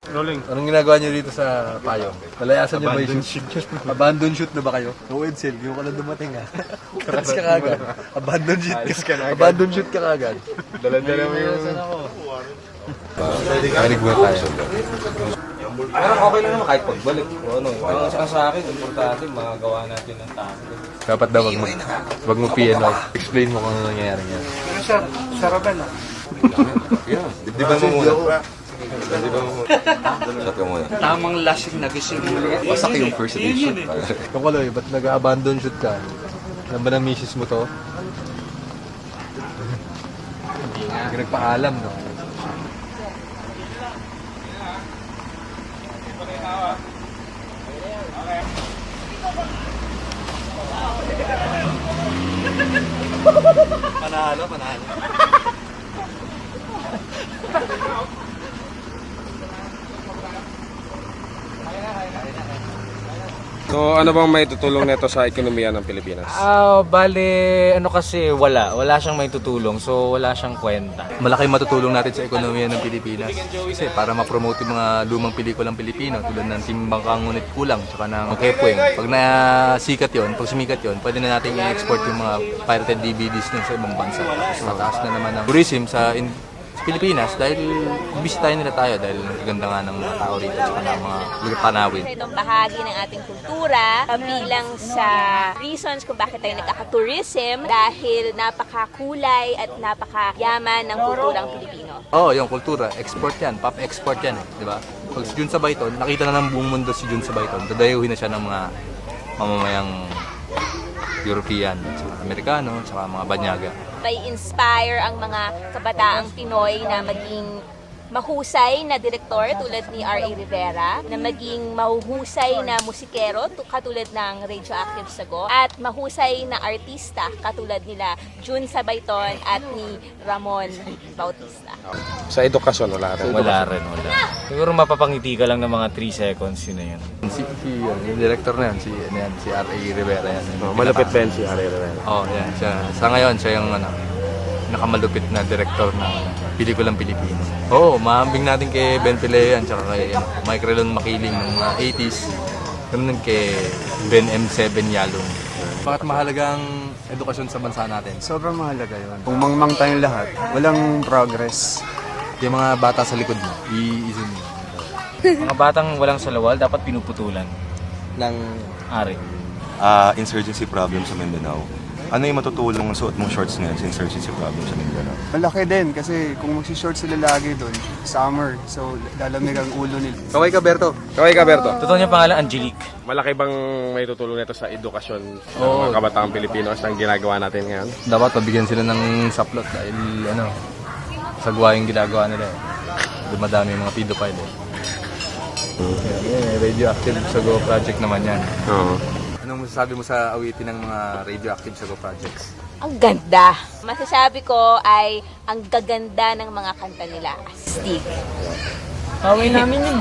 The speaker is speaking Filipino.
Rolling. Anong ginagawa niyo dito sa Payong? Nalayasan niyo ba yung shoot? Abandon shoot na ba kayo? No, Edsel, yung ka na dumating ha. Alis ka kagad. Abandon shoot ka. Abandon shoot ka kagad. Dala-dala mo yung... Kanig mo tayo. Pero okay lang naman kahit pagbalik. O ano, ang sa akin, importante, magagawa natin ng task. Dapat daw wag mo piano. Explain mo kung ano nangyayari niya. Pero sir, saraban ah. Dibdiban mo muna. Dibdiban mo muna. Shot ka muna. Tamang lasing na gising muli. Wasak yung first edition. Yung Kaloy, ba't nag-abandon shoot ka? Alam ba ng misis mo to? Hindi nga. Nagpaalam, no? Panalo. So ano bang may tutulong nito sa ekonomiya ng Pilipinas? Bale, ano kasi, wala siyang may tutulong, so wala siyang kwenta. Malaki matutulong natin sa ekonomiya ng Pilipinas. Kasi para ma-promote yung mga lumang pelikulang Pilipino tulad ng Timbangkang Ngunit Kulang tsaka ng Kepweng. Pag nasikat yon, pag sumikat yon, pwede na natin i-export yung mga pirated DVDs nun sa ibang bansa. Tapos tataas na naman ang tourism sa Pilipinas dahil bisitahin nila tayo dahil ganda nga ng mga tao rito at ng mga lugar tanawin. Itong bahagi ng ating kultura, kabilang sa reasons kung bakit tayo nagkaka-tourism dahil napakakulay at napakayaman ng kulturang Pilipino. Oo, yung kultura, export yan, pop export yan, di ba? Pag si Jun Sabayton, nakita na ng buong mundo si Jun Sabayton, dadayuhin na siya ng mga mamamayang European, Amerikano, saka mga Banyaga. May-inspire ang mga kabataang Pinoy na maging mahusay na direktor tulad ni R.A. Rivera, na maging mahuhusay na musikero katulad ng Radioactive Sago, at mahusay na artista katulad nila Jun Sabayton at ni Ramon Bautista. Sa edukasyon, wala rin. Wala. Siguro mapapangiti ka lang ng mga 3 seconds, yun na yun. Yung director na yan, si R.A. Rivera yan. Malapit ba yan si Ari Rivera? Oo, yan. Sa ngayon, siya yung nakamalupit na director ng pelikulang Pilipino. Oo, mahambing natin kay Ben Pelean tsaka kay Mike Relon Makiling ng mga 80s. Ganun kay Ben M7 Yalong. Bakit mahalaga ang edukasyon sa bansa natin? Sobrang mahalaga yun. Kung mangmang tayong lahat, walang progress. Yung mga bata sa likod mo, iisin mo. Mga batang walang salawal, dapat pinuputulan. Ng Ari. Insurgency problem sa Mindanao. Ano yung matutulong ang suot mong shorts ngayon sa insurgency problem sa Mindanao? Malaki din kasi kung magsishort sila lagi doon, summer, so lalamig ang ulo nila. Kaway ka, Berto. Kaway ka, Berto. Totoo niya pangalan, Angelique. Malaki bang may tutulong nito sa edukasyon ng mga kabataang Pilipino ang ginagawa natin ngayon? Dapat pabigyan sila ng saplot dahil sagwa yung ginagawa nila. Dumadami yung mga pedophile. Radioactive Sago project naman yan. Oo. Anong masasabi mo sa awitin ng mga Radioactive Sago projects? Ang ganda! Masasabi ko ay ang gaganda ng mga kanta nila. Astig! Kaway namin yun.